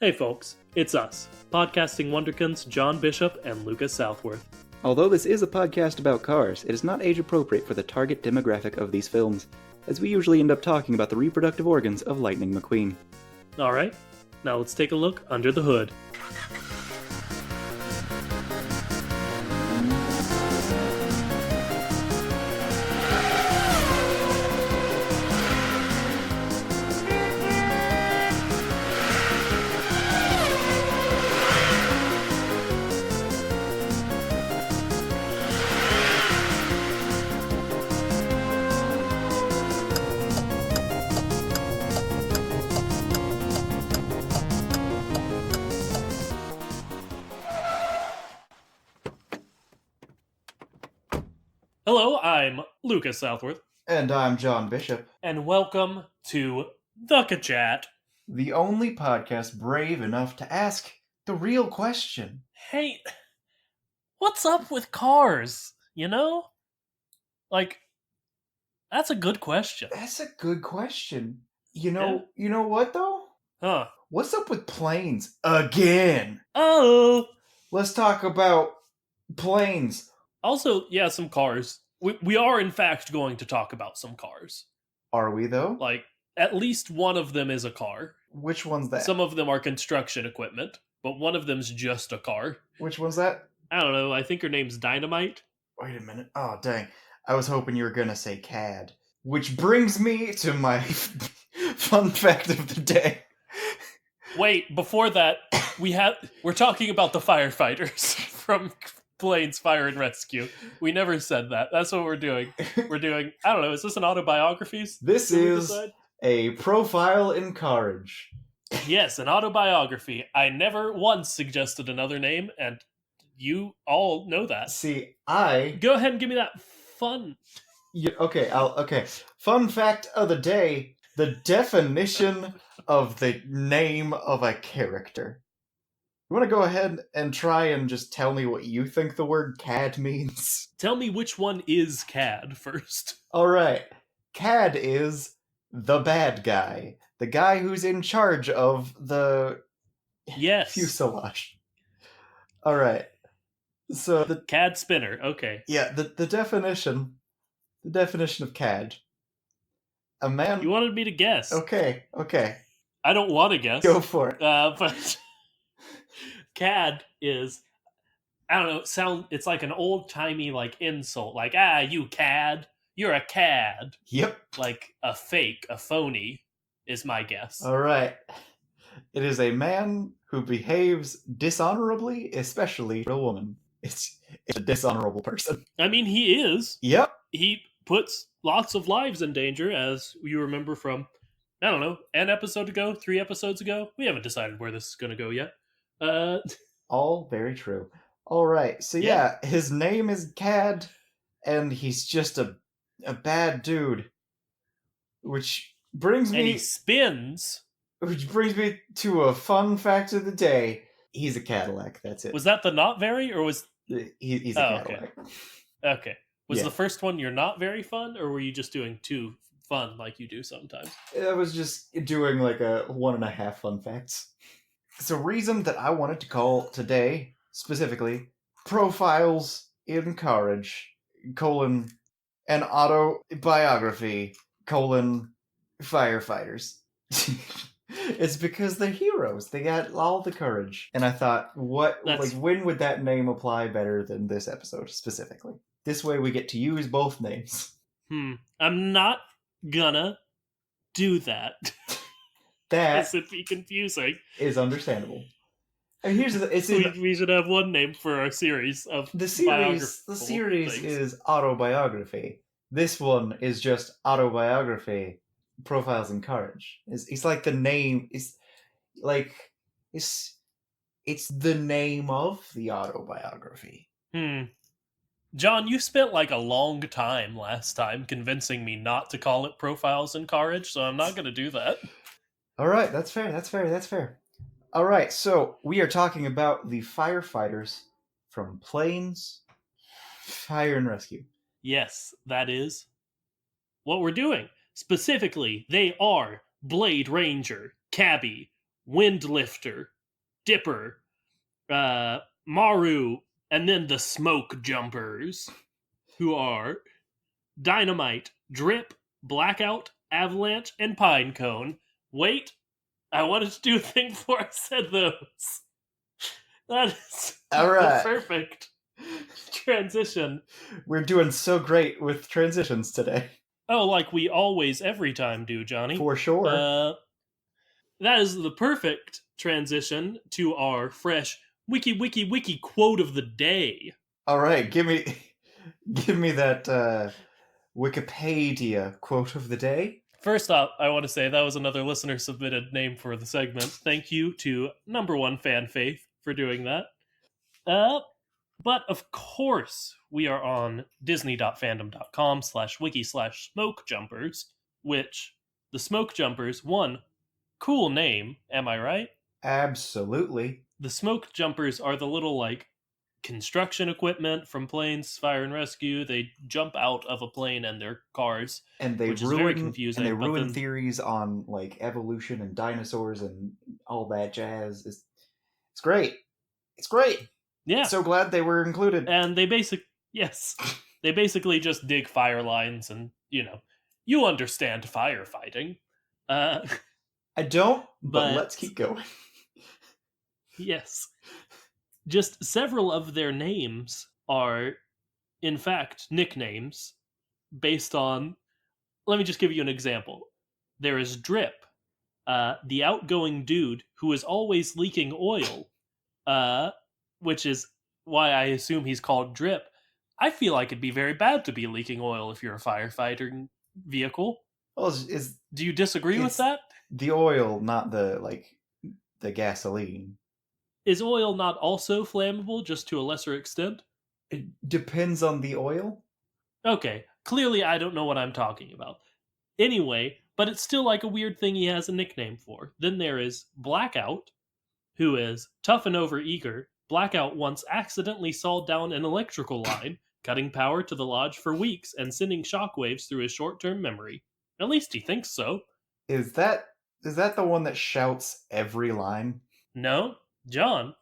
Hey folks, it's us, podcasting wonderkins John Bishop and Lucas Southworth. Although this is a podcast about cars, it is not age appropriate for the target demographic of these films, as we usually end up talking about the reproductive organs of Lightning McQueen. Alright, now let's take a look under the hood. Hello, I'm Lucas Southworth. And I'm John Bishop. And welcome to The Chat. The only podcast brave enough to ask the real question. Hey, what's up with cars? You know? Like, that's a good question. That's a good question. You know what though? Huh. What's up with planes again? Oh! Let's talk about planes. Also, yeah, some cars. We are, in fact, going to talk about some cars. Are we, though? Like, at least one of them is a car. Which one's that? Some of them are construction equipment, but one of them's just a car. Which one's that? I don't know, I think her name's Dynamite. Wait a minute. Oh, dang. I was hoping you were gonna say CAD. Which brings me to my fun fact of the day. Wait, before that, we're talking about the firefighters from Planes, Fire, and Rescue. We never said that. That's what we're doing. We're doing, I don't know, is this an Auto-Biographies? This is a profile in courage. Yes, an autobiography. I never once suggested another name, and you all know that. See, Go ahead and give me that fun. Okay. Fun fact of the day, the definition of the name of a character. You want to go ahead and try and just tell me what you think the word CAD means? Tell me which one is CAD first. Alright. CAD is the bad guy. The guy who's in charge of the fuselage. Alright. So the CAD spinner, okay. Yeah, the definition of CAD. A man... You wanted me to guess. Okay. I don't want to guess. Go for it. But CAD is, I don't know, it's like an old-timey like insult. Like, you cad. You're a cad. Yep. Like a fake, a phony, is my guess. Alright. It is a man who behaves dishonorably, especially for a woman. It's a dishonorable person. I mean, he is. Yep. He puts lots of lives in danger, as you remember from, I don't know, 3 episodes ago? We haven't decided where this is going to go yet. All very true. Alright, so yeah, his name is CAD, and he's just a bad dude. Which brings me... And he spins. Which brings me to a fun fact of the day. He's a Cadillac, that's it. Was that the not very, or was... He's a Cadillac. Okay. Was the first one you're not very fun, or were you just doing too fun like you do sometimes? I was just doing like a 1.5 fun facts. So reason that I wanted to call today, specifically, Profiles in Courage, an autobiography, firefighters. It's because they're heroes. They got all the courage. And I thought, when would that name apply better than this episode, specifically? This way we get to use both names. I'm not gonna do that. That would be confusing. Is understandable. And here's we should have one name for our series of the series is Autobiography. This one is just Autobiography, Profiles in Courage. It's like the name is like it's the name of the autobiography. John, you spent like a long time last time convincing me not to call it Profiles in Courage, so I'm not going to do that. All right, that's fair. All right, so we are talking about the firefighters from Planes, Fire, and Rescue. Yes, that is what we're doing. Specifically, they are Blade Ranger, Cabbie, Windlifter, Dipper, Maru, and then the Smoke Jumpers, who are Dynamite, Drip, Blackout, Avalanche, and Pinecone. Wait, I wanted to do a thing before I said those. That is All right. the perfect transition. We're doing so great with transitions today. Oh, like we always, every time do, Johnny. For sure. That is the perfect transition to our fresh wiki quote of the day. All right, give me that Wikipedia quote of the day. First off, I want to say that was another listener submitted name for the segment. Thank you to number one fan Faith for doing that. But of course, we are on disney.fandom.com/wiki/smokejumpers, which the Smoke Jumpers, one, cool name, am I right? Absolutely. The Smoke Jumpers are the little, like, construction equipment from Planes Fire and Rescue. They jump out of a plane and their cars, and they which is very confusing. And they ruin theories on like evolution and dinosaurs and all that jazz. It's great. It's great. Yeah. So glad they were included. And they basically just dig fire lines and, you understand firefighting. I don't, but let's keep going. Yes. Just several of their names are, in fact, nicknames based on... Let me just give you an example. There is Drip, the outgoing dude who is always leaking oil, which is why I assume he's called Drip. I feel like it'd be very bad to be leaking oil if you're a firefighter vehicle. Well, do you disagree with that? The oil, not the gasoline. Is oil not also flammable, just to a lesser extent? It depends on the oil. Okay, clearly I don't know what I'm talking about. Anyway, but it's still like a weird thing he has a nickname for. Then there is Blackout, who is tough and overeager. Blackout once accidentally sawed down an electrical line, cutting power to the lodge for weeks and sending shockwaves through his short-term memory. At least he thinks so. Is that the one that shouts every line? No, John,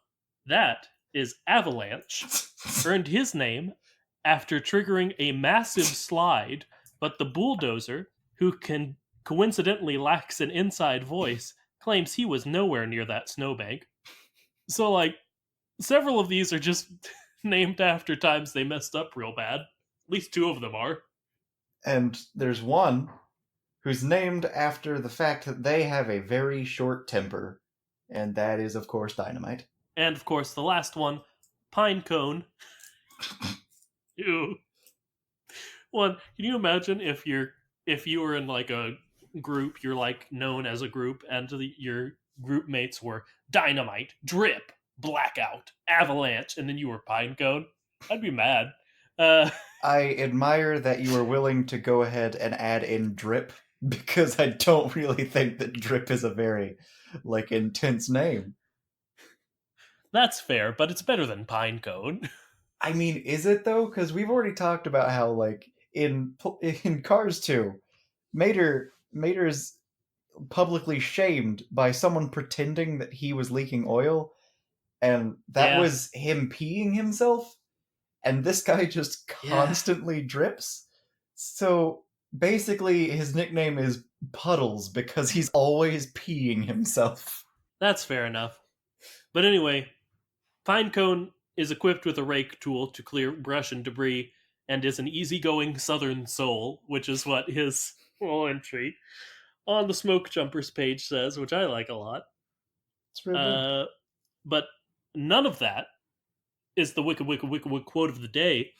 that is Avalanche. Earned his name after triggering a massive slide, but the bulldozer, who coincidentally lacks an inside voice, claims he was nowhere near that snowbank. So, like, several of these are just named after times they messed up real bad. At least two of them are. And there's one who's named after the fact that they have a very short temper. And that is, of course, Dynamite. And, of course, the last one, Pinecone. Ew. One, can you imagine if you were in, like, a group, you're, like, known as a group, and your group mates were Dynamite, Drip, Blackout, Avalanche, and then you were Pinecone? I'd be mad. I admire that you were willing to go ahead and add in Drip, because I don't really think that Drip is a very, intense name. That's fair, but it's better than Pinecone. I mean, is it though? Because we've already talked about how, in Cars 2, Mater's publicly shamed by someone pretending that he was leaking oil, and that was him peeing himself, and this guy just constantly drips. So basically his nickname is Puddles because he's always peeing himself. That's fair enough. But anyway, Pinecone is equipped with a rake tool to clear brush and debris, and is an easygoing southern soul, which is what his little entry on the Smoke Jumpers page says, which I like a lot. It's really good. But none of that is the wiki quote of the day.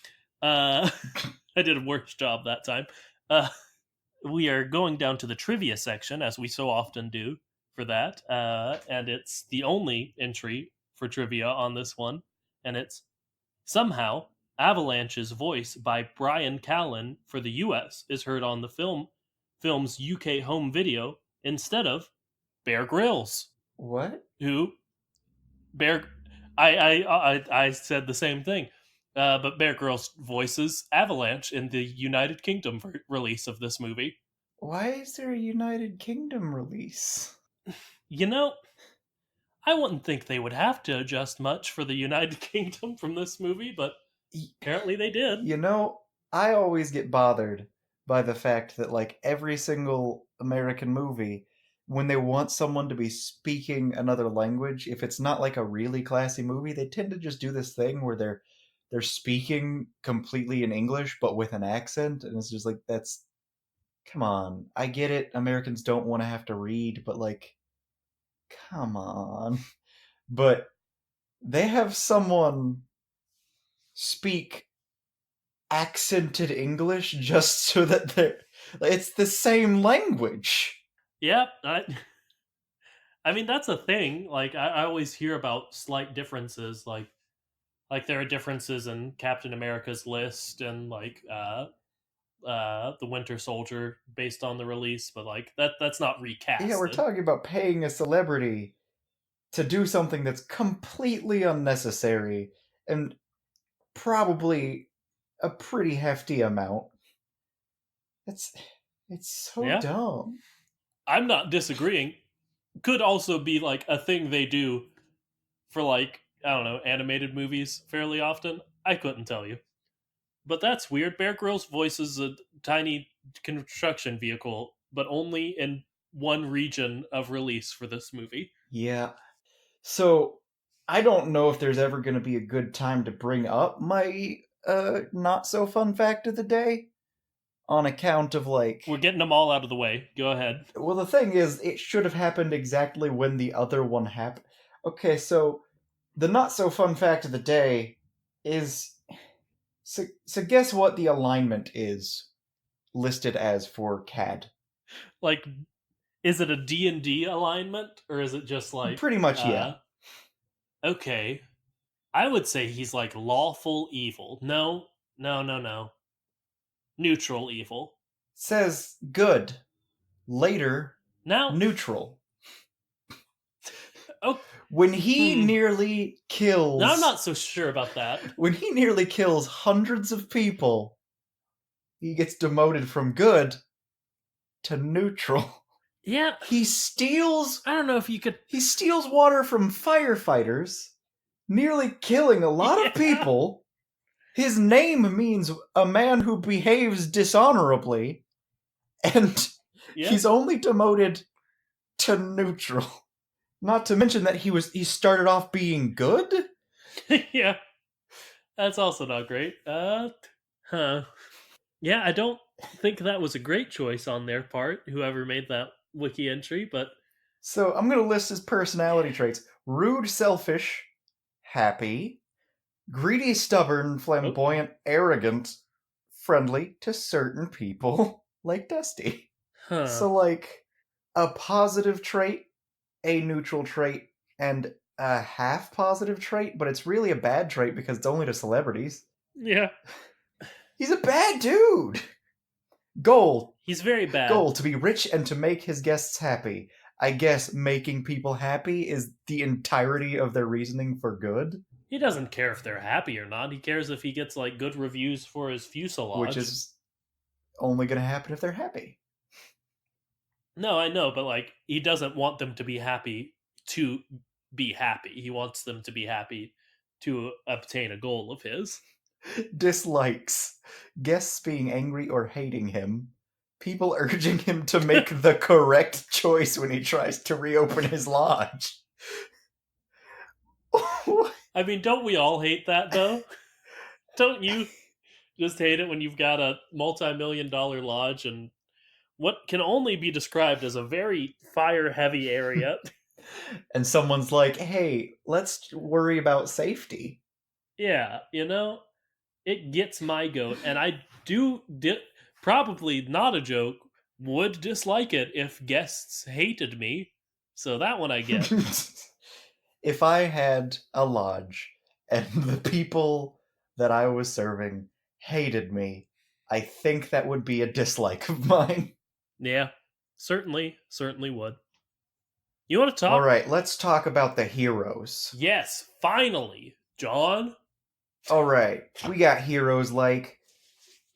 I did a worse job that time. We are going down to the trivia section, as we so often do for that. And it's the only entry for trivia on this one. And it's somehow Avalanche's voice by Brian Callen for the US is heard on the film's UK home video instead of Bear Grylls. What? I said the same thing. But Bear Grylls voices Avalanche in the United Kingdom release of this movie. Why is there a United Kingdom release? I wouldn't think they would have to adjust much for the United Kingdom from this movie, but apparently they did. You know, I always get bothered by the fact that, like, every single American movie, when they want someone to be speaking another language, if it's not like a really classy movie, they tend to just do this thing where they're speaking completely in English but with an accent, and it's just like, that's, come on. I get it, Americans don't want to have to read, but like, come on. But they have someone speak accented English just so that it's the same language. Yeah, I mean that's a thing. Like I always hear about slight differences, like there are differences in Captain America's list and like the Winter Soldier based on the release, but like that's not recast. Yeah, we're talking about paying a celebrity to do something that's completely unnecessary and probably a pretty hefty amount. It's so dumb. I'm not disagreeing. Could also be like a thing they do for like, I don't know, animated movies fairly often. I couldn't tell you. But that's weird. Bear Grylls voices a tiny construction vehicle, but only in one region of release for this movie. Yeah. So I don't know if there's ever going to be a good time to bring up my not so fun fact of the day, on account of, like, we're getting them all out of the way. Go ahead. Well, the thing is, it should have happened exactly when the other one happened. Okay, so the not so fun fact of the day is, so guess what the alignment is listed as for CAD? Like, is it a D&D alignment or is it just like pretty much? Yeah. Okay, I would say he's like lawful evil. No. Neutral evil. Says good. Later, now neutral. Oh, when he nearly kills... Now I'm not so sure about that. When he nearly kills hundreds of people, he gets demoted from good to neutral. Yeah. He steals... I don't know if you could... He steals water from firefighters, nearly killing a lot of people. His name means a man who behaves dishonorably, and he's only demoted to neutral. Not to mention that he started off being good? Yeah. That's also not great. Yeah, I don't think that was a great choice on their part, whoever made that wiki entry, but... So I'm going to list his personality traits. Rude, selfish, happy, greedy, stubborn, flamboyant, arrogant, friendly to certain people, like Dusty. So, like, a positive trait, a neutral trait, and a half positive trait, but it's really a bad trait because it's only to celebrities. Yeah. He's a bad dude! Goal. He's very bad. Goal, to be rich and to make his guests happy. I guess making people happy is the entirety of their reasoning for good. He doesn't care if they're happy or not. He cares if he gets, like, good reviews for his fuselage. Which is only going to happen if they're happy. No, I know, but, like, he doesn't want them to be happy to be happy. He wants them to be happy to obtain a goal of his. Dislikes. Guests being angry or hating him. People urging him to make the correct choice when he tries to reopen his lodge. I mean, don't we all hate that, though? Don't you just hate it when you've got a multi-million-dollar lodge and what can only be described as a very fire-heavy area? And someone's like, hey, let's worry about safety. Yeah, you know, it gets my goat, and I probably not a joke, would dislike it if guests hated me. So that one I get. If I had a lodge and the people that I was serving hated me, I think that would be a dislike of mine. Yeah, certainly would. You want to talk? All right, let's talk about the heroes. Yes, finally, John. All right, we got heroes like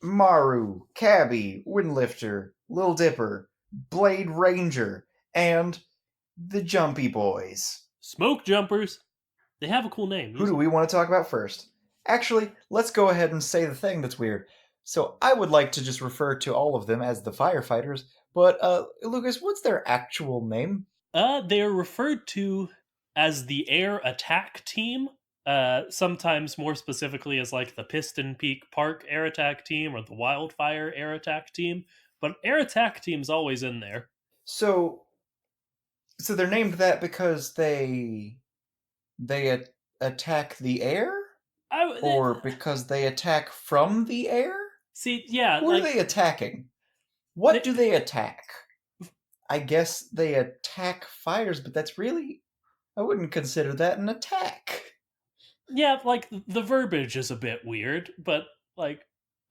Maru, Cabbie, Windlifter, Lil Dipper, Blade Ranger, and the Jumpy Boys. Smoke jumpers. They have a cool name. Who do we want to talk about first? Actually, let's go ahead and say the thing that's weird. So I would like to just refer to all of them as the firefighters, but Lucas, what's their actual name? They are referred to as the Air Attack Team. Sometimes more specifically as like the Piston Peak Park Air Attack Team or the Wildfire Air Attack Team. But Air Attack Team's always in there. So they're named that because they attack the air, or because they attack from the air? See, yeah. Who are they attacking? What do they attack? I guess they attack fires, but that's really... I wouldn't consider that an attack. Yeah, like, the verbiage is a bit weird, but, like,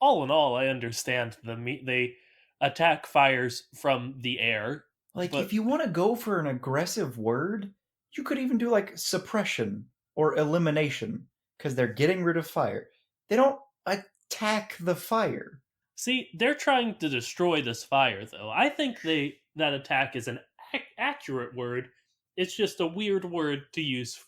all in all, I understand they attack fires from the air. Like, but... if you want to go for an aggressive word, you could even do, like, suppression or elimination, because they're getting rid of fire. They don't attack the fire. See, they're trying to destroy this fire, though. I think that attack is an accurate word. It's just a weird word to use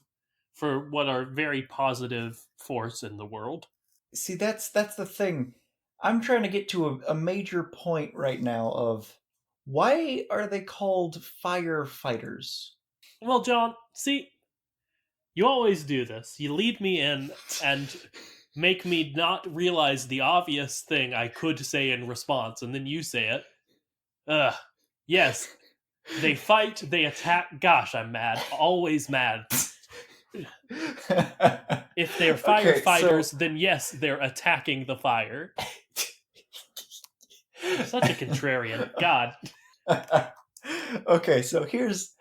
for what are very positive force in the world. See, that's the thing. I'm trying to get to a major point right now of why are they called firefighters? Well, John, see, you always do this. You lead me in and make me not realize the obvious thing I could say in response, and then you say it. Yes. They fight, they attack. Gosh, I'm mad. Always mad. If they're firefighters, then yes, they're attacking the fire. Such a contrarian. God. Okay, so here's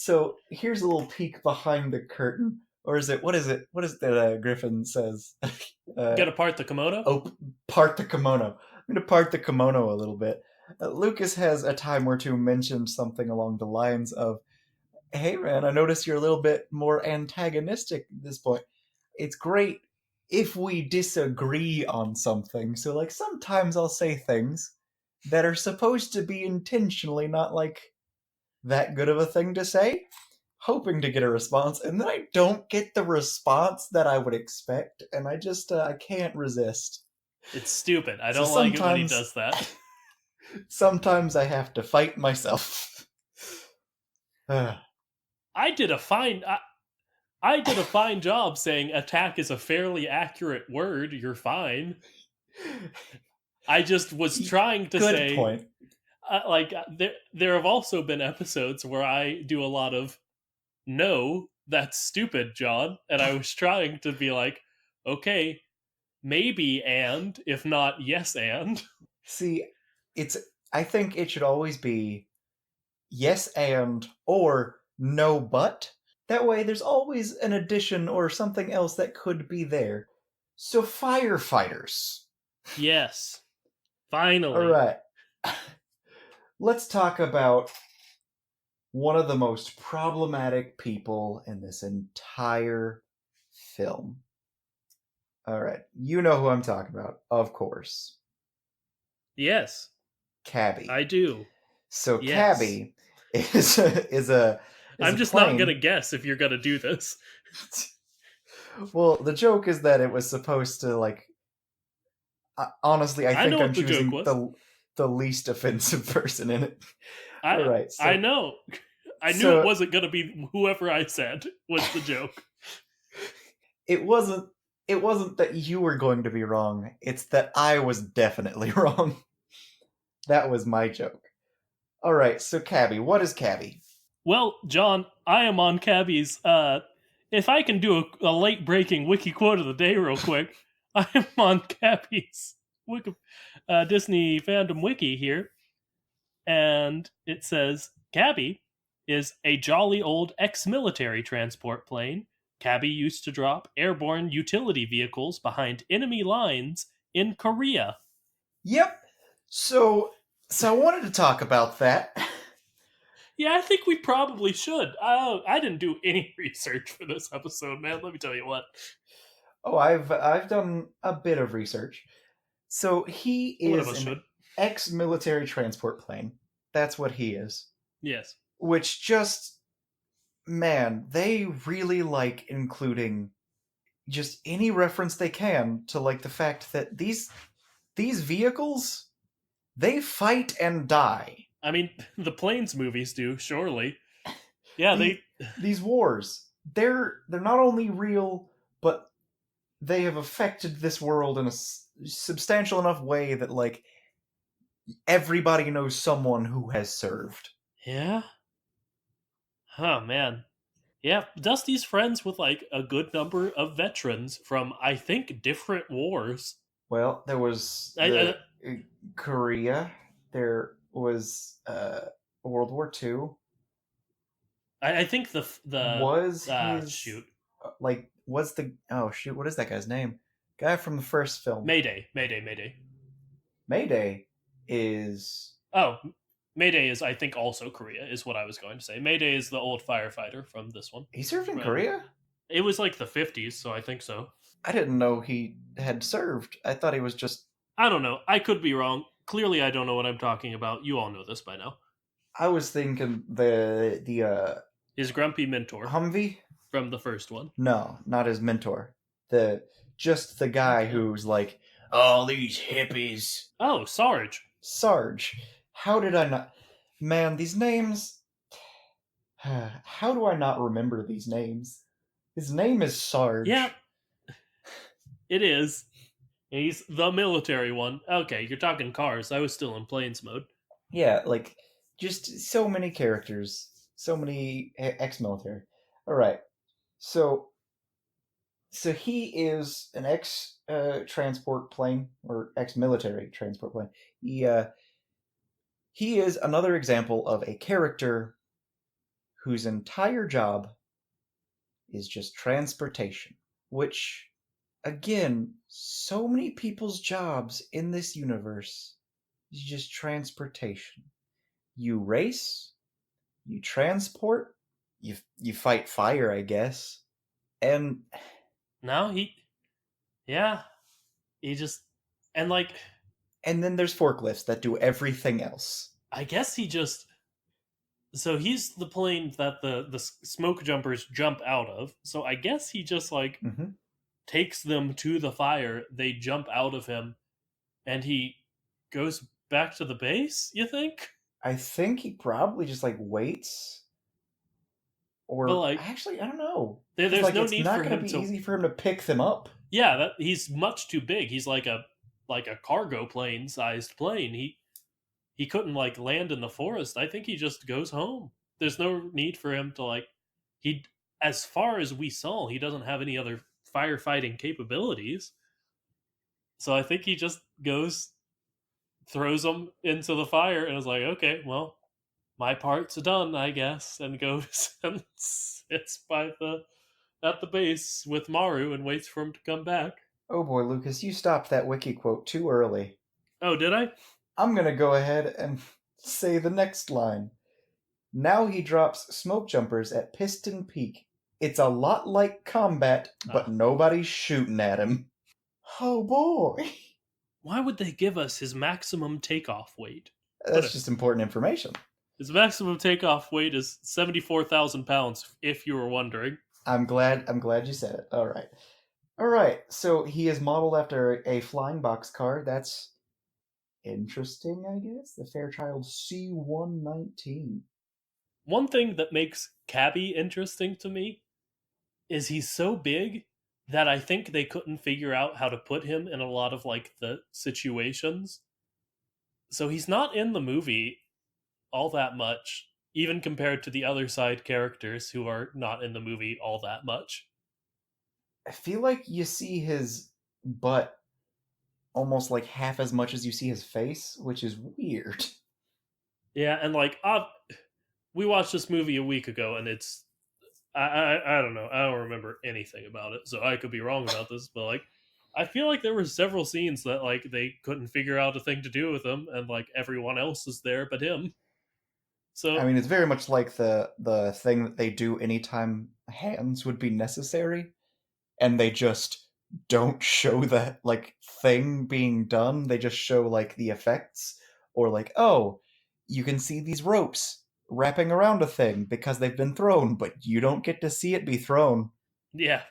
a little peek behind the curtain. Or is it, what is it that Griffin says? Gotta part the kimono? Oh, part the kimono. I'm going to part the kimono a little bit. Lucas has a time or two mentioned something along the lines of, hey man, I notice you're a little bit more antagonistic at this point. It's great if we disagree on something. So, like, sometimes I'll say things that are supposed to be intentionally not, like, that good of a thing to say, hoping to get a response, and then I don't get the response that I would expect, and I just, I can't resist. It's stupid. I don't like it when he does that. Sometimes I have to fight myself. I did a fine job saying attack is a fairly accurate word. You're fine. I just was trying to say... Good point. There have also been episodes where I do a lot of, no, that's stupid, John. And I was trying to be like, okay, maybe and, if not yes and. See, I think it should always be yes and or no but. That way there's always an addition or something else that could be there. So firefighters. Yes. Finally. All right. Let's talk about one of the most problematic people in this entire film. All right. You know who I'm talking about, of course. Yes. Cabbie. I do. So yes. Cabbie is a I'm just not going to guess if you're going to do this. Well, the joke is that it was supposed to, like... honestly, I think I'm choosing the least offensive person in it. All right, so, I know. I knew it wasn't going to be whoever I said was the joke. It wasn't that you were going to be wrong. It's that I was definitely wrong. That was my joke. All right, so Cabbie, what is Cabbie? Well, John, I am on Cabbie's. If I can do a late-breaking wiki quote of the day real quick, I am on Cabbie's Disney fandom wiki here, and it says, Cabbie is a jolly old ex-military transport plane. Cabbie used to drop airborne utility vehicles behind enemy lines in Korea. Yep. So I wanted to talk about that. Yeah, I think we probably should. I didn't do any research for this episode, man. Let me tell you what. Oh, I've done a bit of research. So he is an ex-military transport plane. That's what he is. Yes. Which just man, they really like including just any reference they can to like the fact that these vehicles, they fight and die. I mean, the Planes movies do, surely. Yeah, These wars, they're not only real, but they have affected this world in a substantial enough way that like everybody knows someone who has served. Yeah? Oh, man. Yeah, Dusty's friends with like a good number of veterans from, I think, different wars. Well, there was I, the Korea. There was World War II. I think Was his shoot, like was the oh shoot, what is that guy's name? Guy from the first film. Mayday. Mayday is Oh, Mayday is, I think, also Korea, is what I was going to say. Mayday is the old firefighter from this one. he served in From, Korea? it was like the 50s, so I think so. I didn't know he had served. I thought he was just I don't know. I could be wrong. Clearly, I don't know what I'm talking about. You all know this by now. I was thinking the His grumpy mentor Humvee? from the first one. No, not his mentor. The just the guy Okay. who's like, all these hippies. Oh, Sarge. Sarge. How did I not? Man, these names. How do I not remember these names? His name is Sarge. Yeah, it is. He's the military one. Okay, you're talking cars. I was still in planes mode. Yeah, like just so many characters, so many ex-military. All right, so he is an ex transport plane or ex-military transport plane. He is another example of a character whose entire job is just transportation, which again, so many people's jobs in this universe is just transportation. You race, you transport, you fight fire, I guess. And No, yeah, he just, and like, and then there's forklifts that do everything else. I guess he just, so he's the plane that the smoke jumpers jump out of. So I guess he just like Mm-hmm. takes them to the fire. They jump out of him, and he goes back to the base. You think? I think he probably just like waits. Or But like, actually, I don't know. there's like, no it's need not for going to him be to. easy for him to pick them up. Yeah, he's much too big. He's like a cargo plane sized plane. He couldn't like land in the forest. I think he just goes home. There's no need for him to like he as far as we saw, he doesn't have any other firefighting capabilities. So I think he just goes, throws them into the fire, and is like, okay, well, my part's done, I guess, and goes and sits by the at the base with Maru and waits for him to come back. Oh boy, Lucas, you stopped that wiki quote too early. Oh, did I? I'm going to go ahead and say the next line. Now he drops smoke jumpers at Piston Peak. It's a lot like combat, but nobody's shooting at him. Oh boy. Why would they give us his maximum takeoff weight? That's just important information. His maximum takeoff weight is 74,000 pounds, if you were wondering. I'm glad you said it. All right. So he is modeled after a flying boxcar. That's interesting, I guess. The Fairchild C-119. One thing that makes Cabbie interesting to me is he's so big that I think they couldn't figure out how to put him in a lot of like the situations. So he's not in the movie all that much, even compared to the other side characters who are not in the movie all that much. I feel like you see his butt almost like half as much as you see his face, which is weird. Yeah, and like we watched this movie a week ago, and it's I don't know, I don't remember anything about it, so I could be wrong about this, but like I feel like there were several scenes that like they couldn't figure out a thing to do with him, and like everyone else is there but him. So I mean, it's very much like the thing that they do anytime hands would be necessary, and they just don't show that like thing being done. They just show like the effects, or like, oh, you can see these ropes. wrapping around a thing because they've been thrown, but you don't get to see it be thrown. Yeah.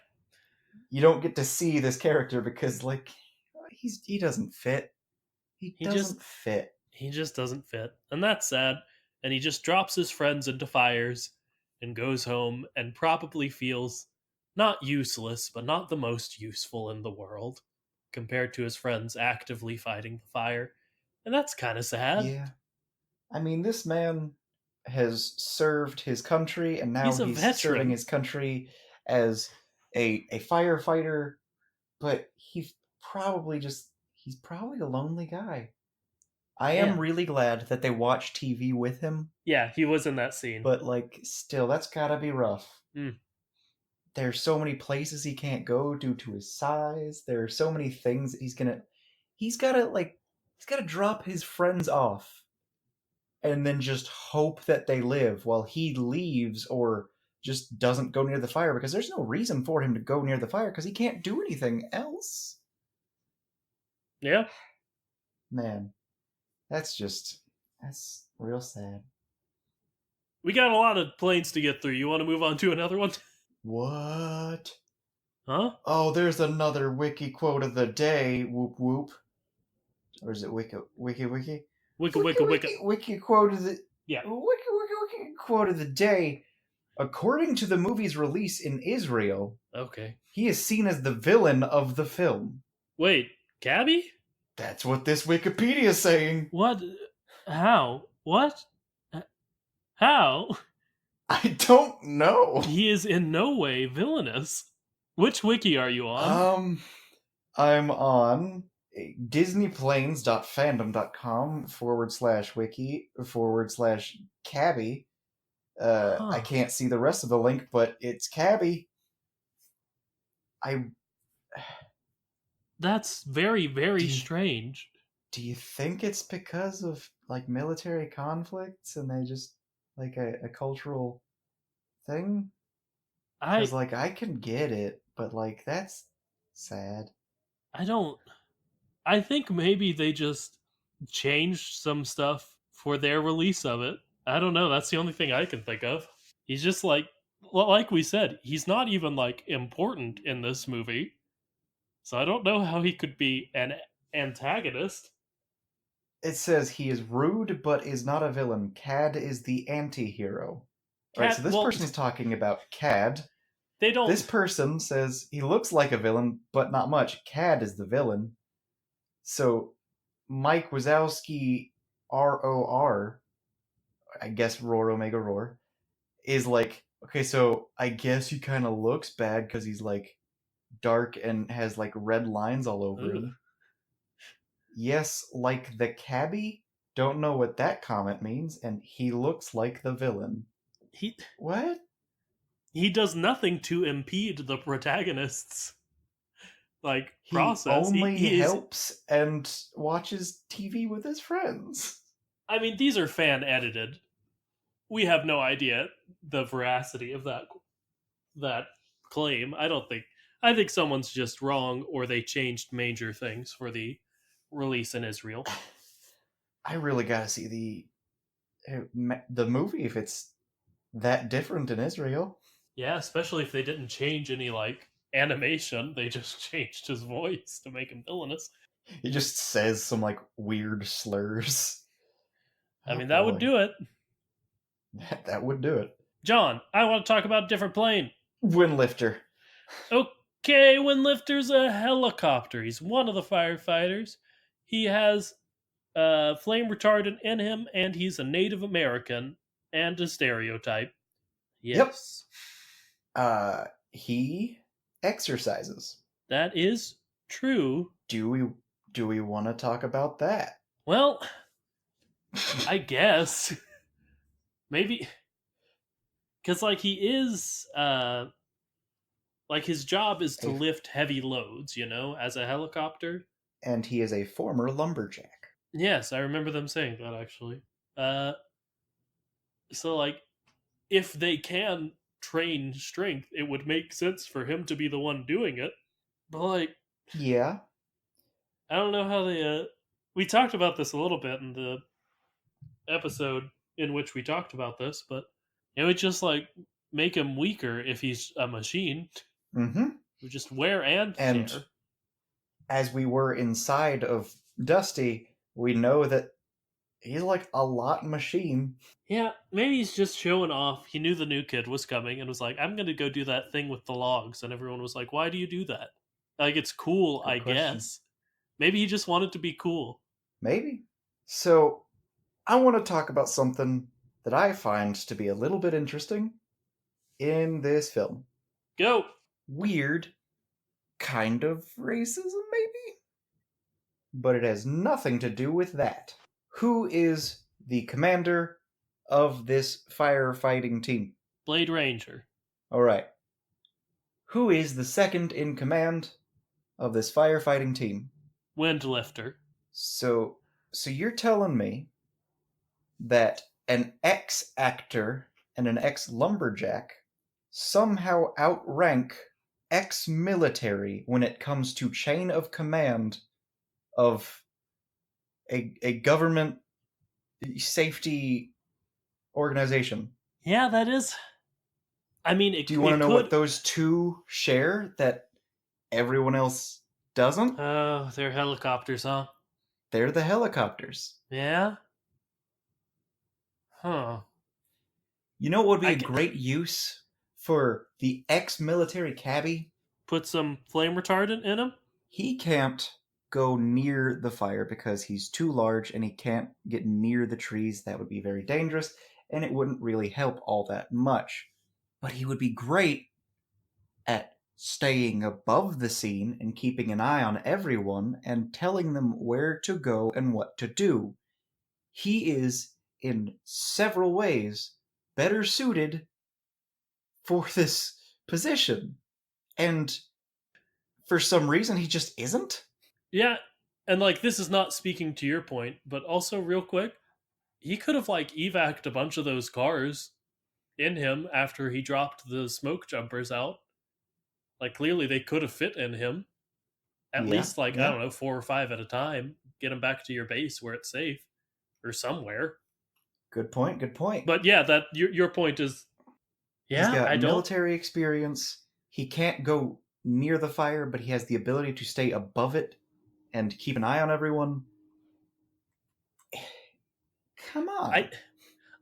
You don't get to see this character because, like, he doesn't fit. He doesn't fit. He just doesn't fit. And that's sad. And he just drops his friends into fires and goes home and probably feels not useless, but not the most useful in the world compared to his friends actively fighting the fire. And that's kind of sad. Yeah. I mean, this man has served his country, and now He's a he's veteran. serving his country as a firefighter, but he's probably a lonely guy. I am really glad that they watch TV with him. Yeah, he was in that scene. But, like, still, that's gotta be rough. Mm. There's so many places he can't go due to his size. There are so many things that he's gotta drop his friends off and then just hope that they live while he leaves or just doesn't go near the fire, because there's no reason for him to go near the fire because he can't do anything else. Yeah. Man, that's real sad. We got a lot of planes to get through. You want to move on to another one? What? Huh? Oh, there's another wiki quote of the day. Whoop whoop. Or is it wiki? Wiki quote of the yeah. Wiki quote of the day. According to the movie's release in Israel, okay, he is seen as the villain of the film. Wait, Cabbie? That's what this Wikipedia is saying. What? How? What? How? I don't know. He is in no way villainous. Which wiki are you on? I'm on disneyplanes.fandom.com/wiki/Cabbie. I can't see the rest of the link, but it's Cabbie. That's very, very strange. Do you think it's because of, like, military conflicts and they just, like, a cultural thing? Because, like, I can get it, but, like, that's sad. I think maybe they just changed some stuff for their release of it. I don't know. That's the only thing I can think of. He's just like we said, he's not even, like, important in this movie. So I don't know how he could be an antagonist. It says he is rude but is not a villain. Cad is the anti-hero. Right, so this person is talking about Cad. This person says he looks like a villain, but not much. Cad is the villain. So Mike Wazowski ROR, I guess Roar Omega Roar, is like, okay, so I guess he kind of looks bad because he's, like, dark and has, like, red lines all over him. Yes, like the Cabbie. Don't know what that comment means, and he looks like the villain. What? He does nothing to impede the protagonist's, like, process. He only helps and watches TV with his friends. I mean, these are fan edited. We have no idea the veracity of that claim. I think someone's just wrong, or they changed major things for the release in Israel. I really gotta see the movie if it's that different in Israel. Yeah, especially if they didn't change any, like, animation. They just changed his voice to make him villainous. He just says some, like, weird slurs. I mean, that would do it. That would do it. John, I want to talk about a different plane. Windlifter. Okay, Windlifter's a helicopter. He's one of the firefighters. He has flame retardant in him, and he's a Native American and a stereotype. Yes. Yep. He exercises. That is true. Do we want to talk about that? Well, I guess maybe because, like, he is like, his job is to lift heavy loads, as a helicopter. And he is a former lumberjack. Yes, I remember them saying that, actually. So, like, if they can train strength, it would make sense for him to be the one doing it. But, like, yeah, I don't know how they we talked about this a little bit in the episode in which we talked about this, but it would just like make him weaker if he's a machine. Mm-hmm. We just wear and And tear. as we were inside of Dusty, we know that he's like a lot machine. Yeah, maybe he's just showing off. He knew the new kid was coming and was like, I'm going to go do that thing with the logs. And everyone was like, why do you do that? Like, it's cool, Good I question. guess. Maybe he just wanted to be cool. Maybe. So, I want to talk about something that I find to be a little bit interesting in this film. Go! Weird kind of racism, maybe? But it has nothing to do with that. Who is the commander of this firefighting team? Blade Ranger. All right. Who is the second in command of this firefighting team? Windlifter. So you're telling me that an ex-actor and an ex-lumberjack somehow outrank ex-military when it comes to chain of command of a government safety organization? Yeah, that is. I mean, Do you want to know what those two share that everyone else doesn't? Oh, they're helicopters, huh? They're the helicopters. Yeah? Huh. You know what would be a great use for the ex-military Cabbie? Put some flame retardant in him? He can't go near the fire because he's too large and he can't get near the trees. That would be very dangerous and it wouldn't really help all that much. But he would be great at staying above the scene and keeping an eye on everyone and telling them where to go and what to do. He is, in several ways, better suited for this position. And for some reason, he just isn't. Yeah, and like, this is not speaking to your point, but also, real quick, he could have like evac'd a bunch of those cars in him after he dropped the smoke jumpers out. Like, clearly they could have fit in him. At least, like, I don't know, 4 or 5 at a time. Get him back to your base where it's safe. Or somewhere. Good point, good point. But yeah, that your point is... Yeah, he's got I don't... military experience. He can't go near the fire, but he has the ability to stay above it and keep an eye on everyone. Come on.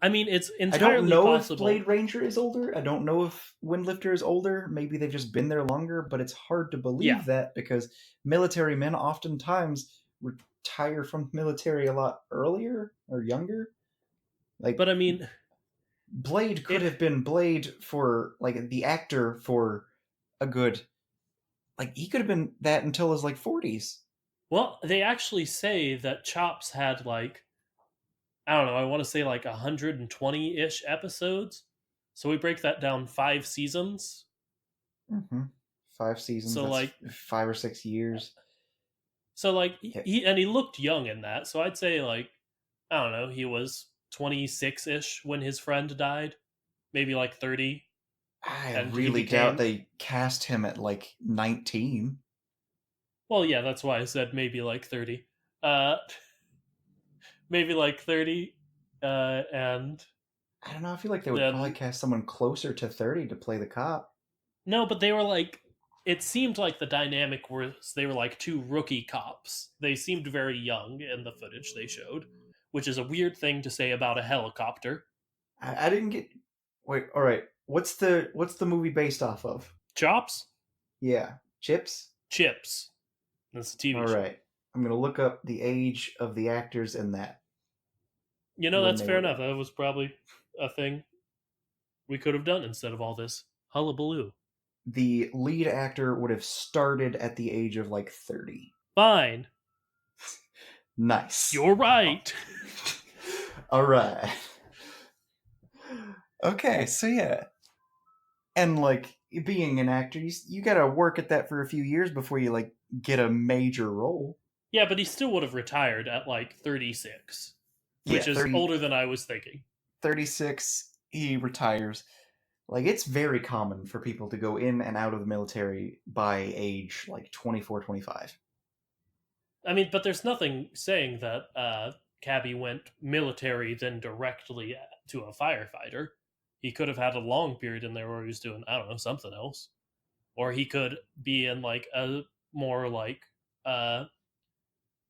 I mean, it's entirely possible. I don't know if Blade Ranger is older. I don't know if Windlifter is older. Maybe they've just been there longer, but it's hard to believe that because military men oftentimes retire from military a lot earlier or younger. Like, but I mean, Blade could have been Blade for, like, the actor for a good... Like, he could have been that until his, like, 40s. Well, they actually say that Chops had, like, I don't know, I want to say like 120-ish episodes. So we break that down 5 seasons. Mm-hmm. 5 seasons. So, that's like 5 or 6 years. So, like, he looked young in that. So I'd say, like, I don't know, he was 26-ish when his friend died. Maybe like 30. I really doubt they cast him at like 19. Well, yeah, that's why I said maybe like 30. Maybe like 30. And I don't know. I feel like they would probably cast someone closer to 30 to play the cop. No, but they were like, it seemed like the dynamic was they were like 2 rookie cops. They seemed very young in the footage they showed, which is a weird thing to say about a helicopter. I didn't get... Wait, all right. What's the movie based off of? Chops? Yeah. Chips? Chips. That's a TV show. All right. I'm going to look up the age of the actors in that. You know, that's fair enough. That was probably a thing we could have done instead of all this hullabaloo. The lead actor would have started at the age of like 30. Fine. Nice. You're right. All right. Okay, so yeah. And like being an actor, you gotta work at that for a few years before you like get a major role. Yeah, but he still would have retired at like 36, which is older than I was thinking. 36, he retires. Like, it's very common for people to go in and out of the military by age like 24, 25. I mean, but there's nothing saying that Cabbie went military, then directly to a firefighter. He could have had a long period in there where he was doing, I don't know, something else. Or he could be in like a more uh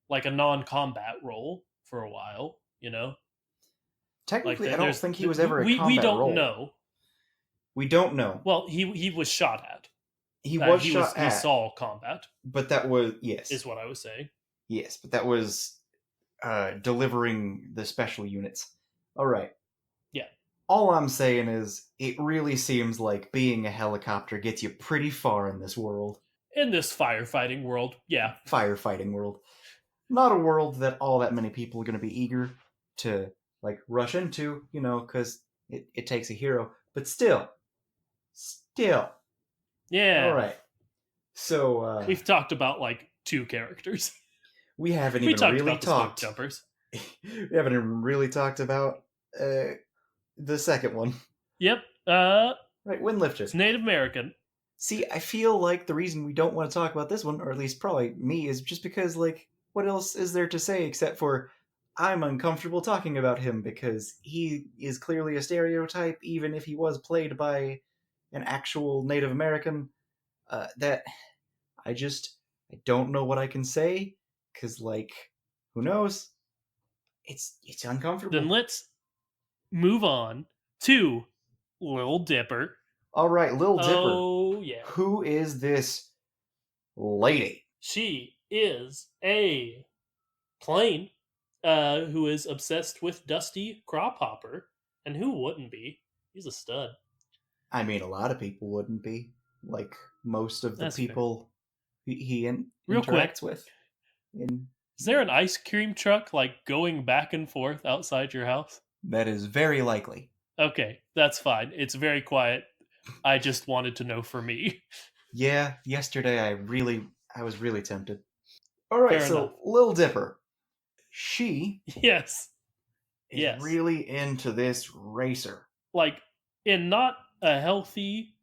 like a non-combat role for a while, you know? Like Technically, I don't there's think he was ever a we combat don't role. know. We don't know. Well, he was shot at. He was shot He at, saw combat. but that was yes, Is what I was saying. yes, but that was delivering the special units. All right. Yeah. All I'm saying is, it really seems like being a helicopter gets you pretty far in this world. In this firefighting world, yeah. Firefighting world. Not a world that all that many people are going to be eager to like rush into, because it takes a hero. But still. Yeah. All right. So we've talked about like 2 characters. We haven't even really talked. Jumpers. We haven't even really talked about the second one. Yep. Right, Windlifter. It's Native American. See, I feel like the reason we don't want to talk about this one, or at least probably me, is just because, like, what else is there to say except for I'm uncomfortable talking about him because he is clearly a stereotype, even if he was played by an actual Native American. That I don't know what I can say because, like, who knows? It's uncomfortable. Then let's move on to Lil Dipper. All right, Lil Dipper. Oh, yeah. Who is this lady? She is a plane who is obsessed with Dusty Cropper. And who wouldn't be? He's a stud. I mean, a lot of people wouldn't be. Like, most of the people he interacts with. Is there an ice cream truck, like, going back and forth outside your house? That is very likely. Okay, that's fine. It's very quiet. I just wanted to know for me. Yeah, yesterday I was really tempted. All right, Fair so enough. Lil Dipper, she yes is really into this racer. Like, in not a healthy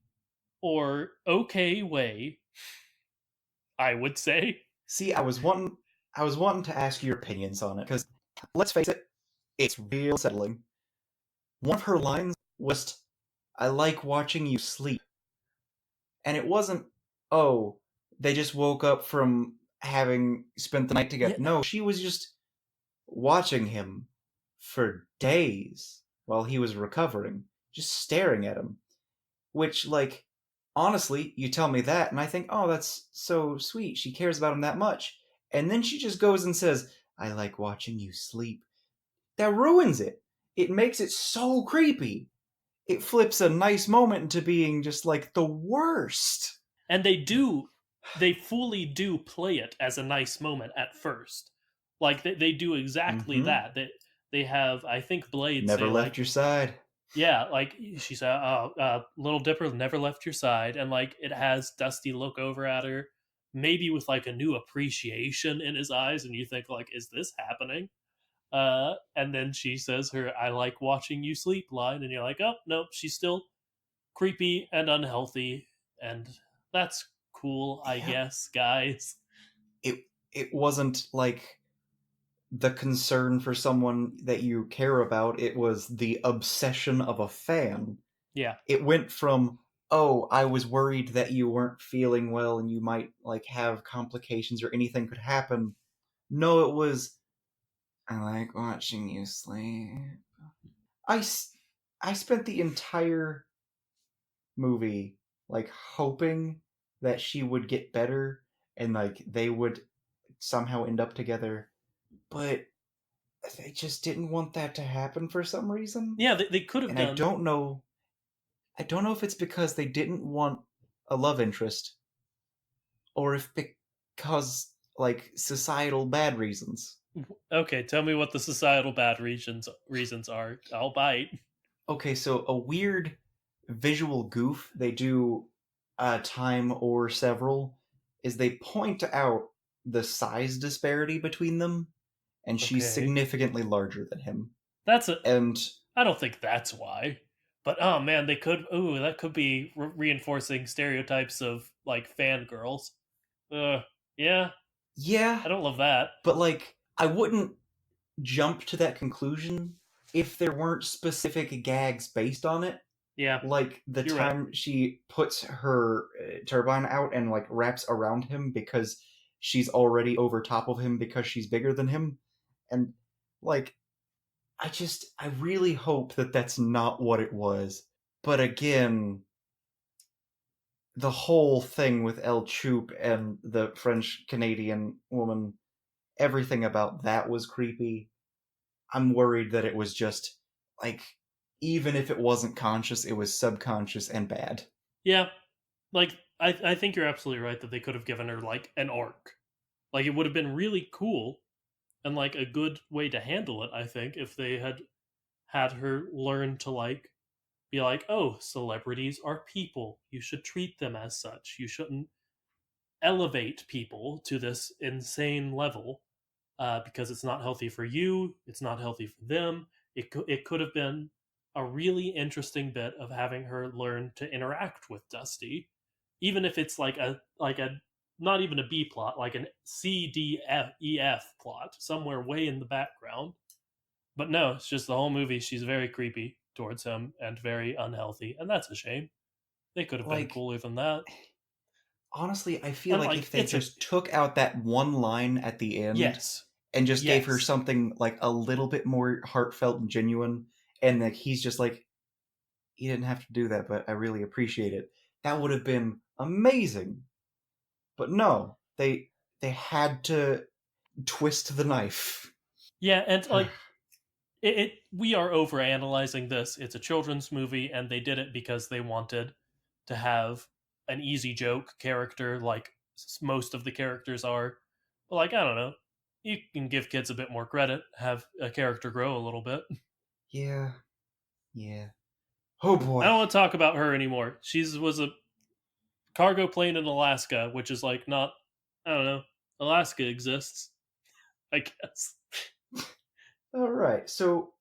or okay way, I would say. See, I was wanting to ask your opinions on it because let's face it, it's real settling. One of her lines was, "I like watching you sleep." And it wasn't, oh, they just woke up from having spent the night together. Yeah. No, she was just watching him for days while he was recovering, just staring at him. Which, like, honestly, you tell me that, and I think, oh, that's so sweet. She cares about him that much. And then she just goes and says, "I like watching you sleep." That ruins it. It makes it so creepy. It flips a nice moment into being just like the worst. And they fully do play it as a nice moment at first. Like they do exactly that. They have, I think, Blade never say, left like, your side. Yeah, like she said, Little Dipper never left your side, and like it has Dusty look over at her, maybe with like a new appreciation in his eyes, and you think like, is this happening? And then she says her "I like watching you sleep" line, and you're like, oh nope, she's still creepy and unhealthy, and that's cool, I guess, guys. It wasn't like the concern for someone that you care about, it was the obsession of a fan. Yeah. It went from, oh, I was worried that you weren't feeling well and you might like have complications or anything could happen. No, it was, I like watching you sleep. I spent the entire movie like hoping that she would get better and like they would somehow end up together, but they just didn't want that to happen for some reason. Yeah, they could have done. I don't know if it's because they didn't want a love interest or if because like societal bad reasons. Okay, tell me what the societal bad reasons are. I'll bite. Okay, so a weird visual goof they do a time or several is they point out the size disparity between them, and she's significantly larger than him. And I don't think that's why. But oh man, that could be reinforcing stereotypes of like fangirls. Yeah. Yeah. I don't love that. But like, I wouldn't jump to that conclusion if there weren't specific gags based on it. Yeah, Like the you're right. time she puts her turbine out and like wraps around him because she's already over top of him because she's bigger than him, and like I really hope that that's not what it was. But again, the whole thing with El Choup and the French Canadian woman, everything about that was creepy. I'm worried that it was just like, even if it wasn't conscious, it was subconscious and bad. Yeah, like I think you're absolutely right that they could have given her like an arc. Like it would have been really cool and like a good way to handle it, I think, if they had her learn to like be like, oh, celebrities are people. You should treat them as such. You shouldn't elevate people to this insane level because it's not healthy for you. It's not healthy for them. It could have been a really interesting bit of having her learn to interact with Dusty, even if it's like a not even a B plot, like an C D F plot somewhere way in the background. But no, it's just the whole movie. She's very creepy towards him and very unhealthy, and that's a shame. They could have been Like, cooler than that. honestly, I feel And like like, if they it's a just took out that one line at the end yes, and just gave her yes, something like a little bit more heartfelt and genuine, and like he's just like, you didn't have to do that, but I really appreciate it. That would have been amazing. But no, they had to twist the knife. yeah, and like we are over analyzing this. It's a children's movie, and they did it because they wanted to have an easy joke character, like most of the characters are. But like, I don't know, you can give kids a bit more credit, have a character grow a little bit. Yeah, yeah. Oh I don't boy. want to talk about her anymore. She was a cargo plane in Alaska, which is like not. I don't know. Alaska exists, I guess. All right. So,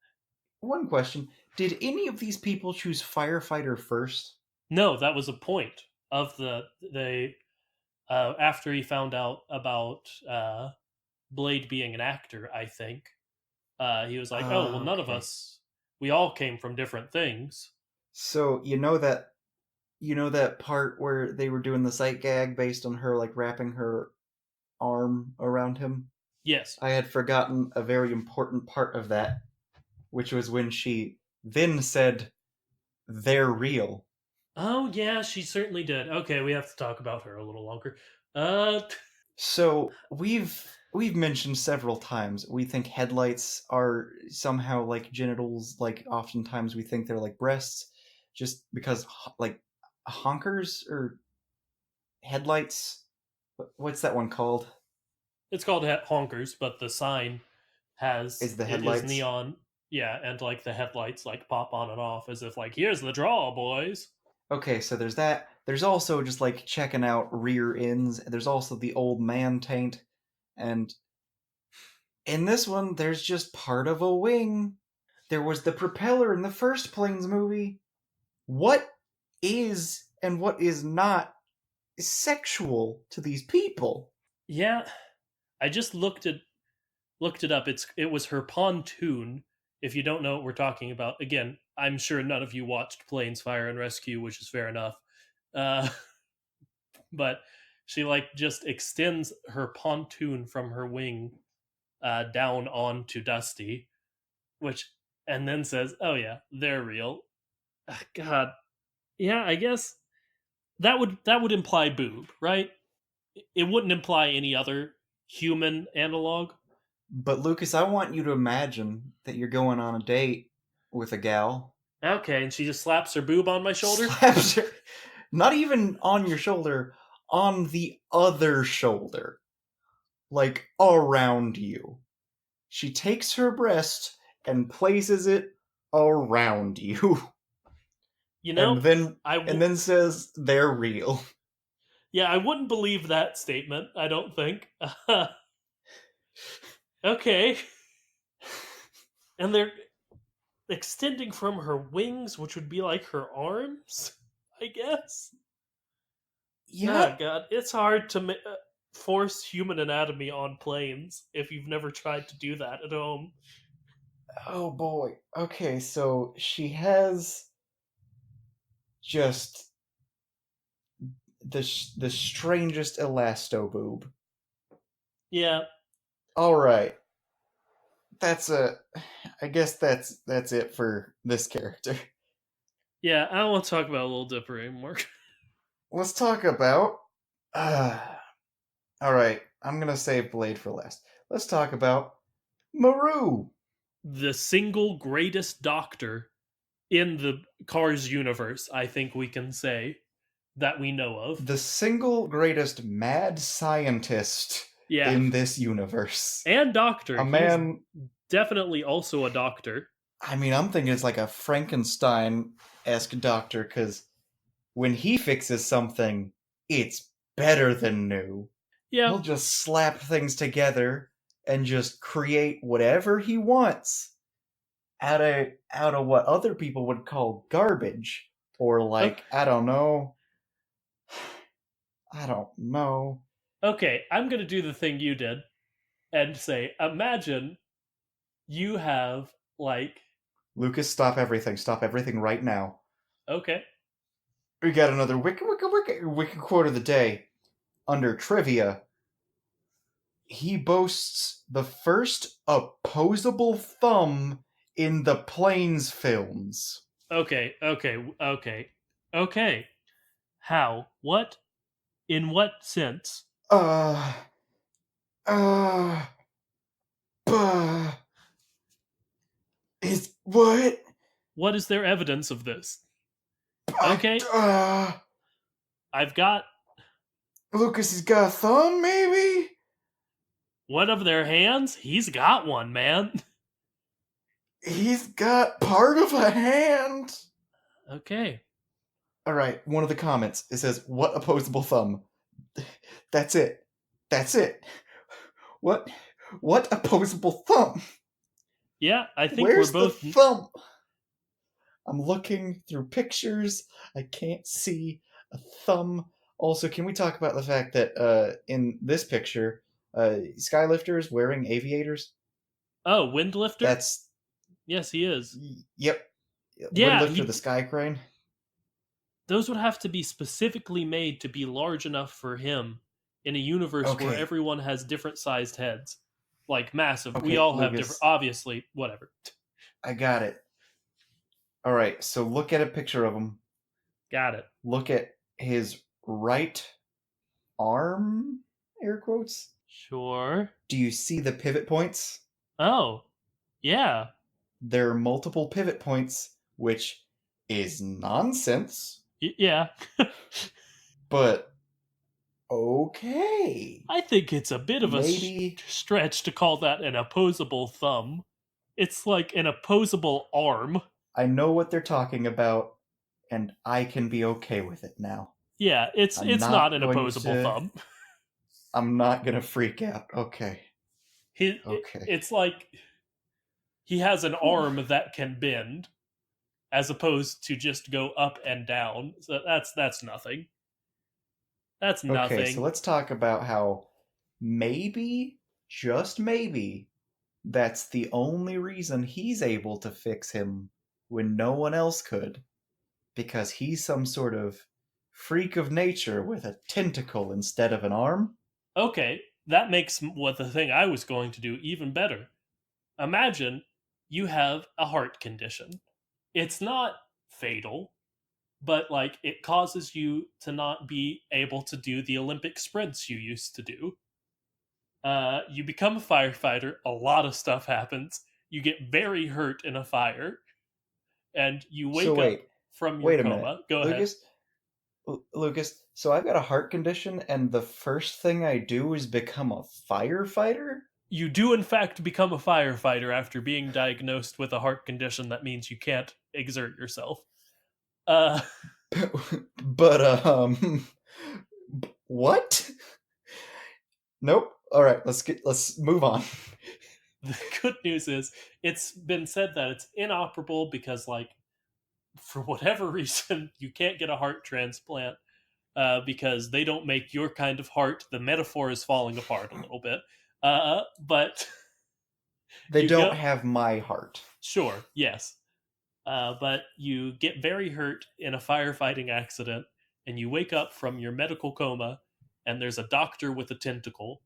one question: did any of these people choose firefighter first? No, that was a point of they after he found out about Blade being an actor, I think he was like, "Oh, well, none of Okay. us. We all came from different things." So you know that part where they were doing the sight gag based on her like wrapping her arm around him? Yes. I had forgotten a very important part of that, which was when she then said, "They're real." Oh, yeah, she certainly did. Okay, we have to talk about her a little longer. Uh, So we've mentioned several times we think headlights are somehow like genitals. Like oftentimes we think they're like breasts, just because like honkers or headlights. What's that one called? it's called honkers, but the sign has Is the it is headlights? neon. Yeah, and like the headlights like pop on and off as if like here's the draw, boys. Okay, so there's that. There's also just like checking out rear ends. There's also the old man taint, and in this one, there's just part of a wing. There was the propeller in the first Planes movie. What is and what is not sexual to these people? Yeah, I just looked it up. It was her pontoon. If you don't know what we're talking about, again, I'm sure none of you watched Planes, Fire and Rescue, which is fair enough. Uh, but she like just extends her pontoon from her wing down onto Dusty, which and then says, "Oh yeah, they're real." God, yeah, I guess that would imply boob, right? It wouldn't imply any other human analog. But Lucas, I want you to imagine that you're going on a date with a gal, Okay, and she just slaps her boob on my shoulder. slaps her, not even on your shoulder, on the other shoulder, like around you. She takes her breast and places it around you, You know, and then I and w- then says they're real. yeah, I wouldn't believe that statement. I don't think. Okay, and they're extending from her wings, which would be like her arms, I guess. Oh Yep. god, it's hard to. force human anatomy on planes if you've never tried to do that at home. Oh boy. Okay, so she has just the strangest elasto boob. Yeah. All right. I guess that's it for this character. Yeah, I don't want to talk about Lil Dipper anymore. Let's talk about all right, I'm going to save Blade for last. Let's talk about Maru. The single greatest doctor in the Cars universe, I think we can say, that we know of. The single greatest mad scientist in this universe. And doctor. A man... He's definitely also a doctor. I mean, I'm thinking it's like a Frankenstein-esque doctor, because when he fixes something, it's better than new. Yeah. He'll just slap things together and just create whatever he wants out of what other people would call garbage. Or like, I don't know. Okay, I'm going to do the thing you did and say, imagine you have, like... Lucas, stop everything. Stop everything right now. Okay. We got another wiki quote of the day. Under trivia, he boasts the first opposable thumb in the Planes films. Okay. How? What? In what sense? Is what? What is there evidence of this? Okay. I've got... Lucas has got a thumb, maybe? One of their hands? He's got one, man. He's got part of a hand. Okay. Alright, one of the comments, it says, what opposable thumb? That's it. What opposable thumb? Yeah, I think Where's we're both... the thumb? I'm looking through pictures. I can't see a thumb. Also, can we talk about the fact that in this picture, Skylifter is wearing aviators? Oh, Windlifter? That's... Yes, he is. Yep. Yeah, Windlifter, the sky crane. Those would have to be specifically made to be large enough for him in a universe where everyone has different sized heads. Like, massive. Okay, we all Lucas, have different... Obviously, whatever. I got it. Alright, so look at a picture of him. Got it. Look at his right arm, air quotes. Sure. Do you see the pivot points? Oh, yeah. There are multiple pivot points, which is nonsense. Yeah. But, okay. I think it's a bit of a stretch to call that an opposable thumb. It's like an opposable arm. I know what they're talking about, and I can be okay with it now. Yeah, it's not an opposable thumb. I'm not gonna freak out. Okay. It's like he has an arm that can bend, as opposed to just go up and down. So that's nothing. That's nothing. Okay, so let's talk about how maybe, just maybe, that's the only reason he's able to fix him when no one else could. Because he's some sort of freak of nature with a tentacle instead of an arm. Okay, that makes what the thing I was going to do even better. Imagine you have a heart condition. It's not fatal, but like it causes you to not be able to do the Olympic sprints you used to do. You become a firefighter, a lot of stuff happens. You get very hurt in a fire, and you wake up from your coma. Go ahead. Lucas, so I've got a heart condition, and the first thing I do is become a firefighter? You do, in fact, become a firefighter after being diagnosed with a heart condition that means you can't exert yourself. What? Nope. All right, let's move on. The good news is it's been said that it's inoperable because, like, for whatever reason, you can't get a heart transplant. because they don't make your kind of heart. The metaphor is falling apart a little bit. But they don't go, have my heart. Sure, yes. But you get very hurt in a firefighting accident, and you wake up from your medical coma, and there's a doctor with a tentacle,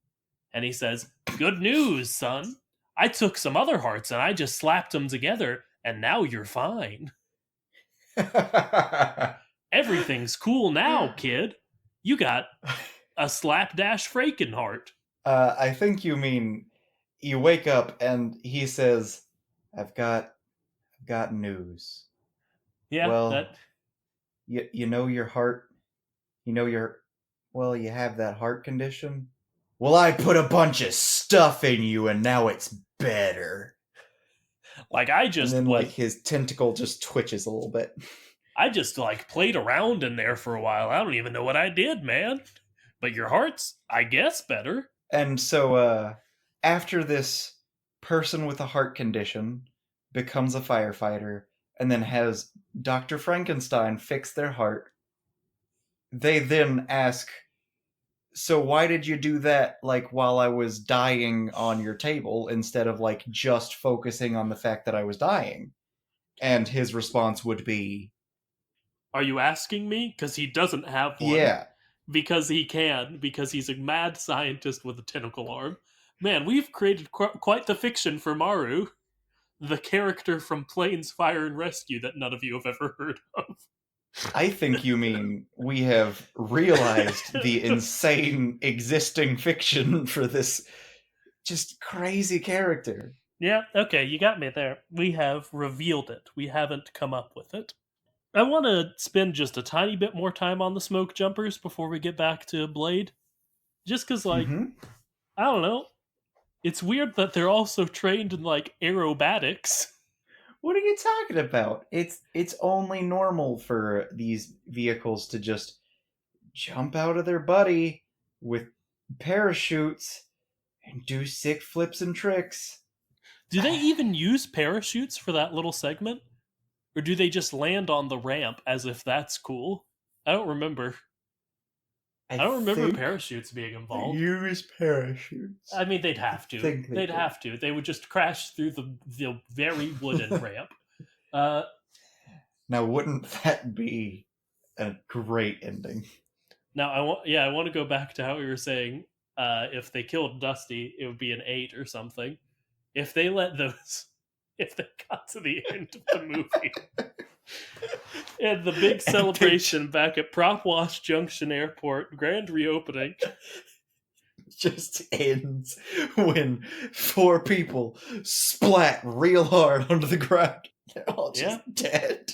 and he says, "Good news, son. I took some other hearts and I just slapped them together, and now you're fine. Everything's cool now, kid. You got a slapdash Fraken heart." I think you mean you wake up and he says, I've got news. Yeah, well, you know your heart, you have that heart condition. Well, I put a bunch of stuff in you and now it's better. Like I just and then like his tentacle just twitches a little bit. I just like played around in there for a while. I don't even know what I did, man. But your heart's, I guess, better. And so after this person with a heart condition becomes a firefighter and then has Dr. Frankenstein fix their heart, they then ask, so why did you do that like while I was dying on your table instead of like just focusing on the fact that I was dying? And his response would be, are you asking me? Because he doesn't have one. Yeah. Because he can. Because he's a mad scientist with a tentacle arm. Man, we've created quite the fiction for Maru, the character from Planes, Fire, and Rescue that none of you have ever heard of. I think you mean we have realized the insane existing fiction for this just crazy character. Yeah, okay, you got me there. We have revealed it. We haven't come up with it. I want to spend just a tiny bit more time on the smoke jumpers before we get back to Blade. Just because, like, I don't know. It's weird that they're also trained in, like, aerobatics. What are you talking about? It's only normal for these vehicles to just jump out of their buddy with parachutes and do sick flips and tricks. Do they even use parachutes for that little segment? Or do they just land on the ramp as if that's cool? I don't remember. I don't remember parachutes being involved. Use parachutes. I mean, they'd have to. They'd have to. They would just crash through the very wooden ramp. Now, wouldn't that be a great ending? Now, I want to go back to how we were saying if they killed Dusty, it would be an 8 or something. If they got to the end of the movie and the big celebration back at Prop Wash Junction Airport, grand reopening, just ends when 4 people splat real hard onto the ground. They're all just dead.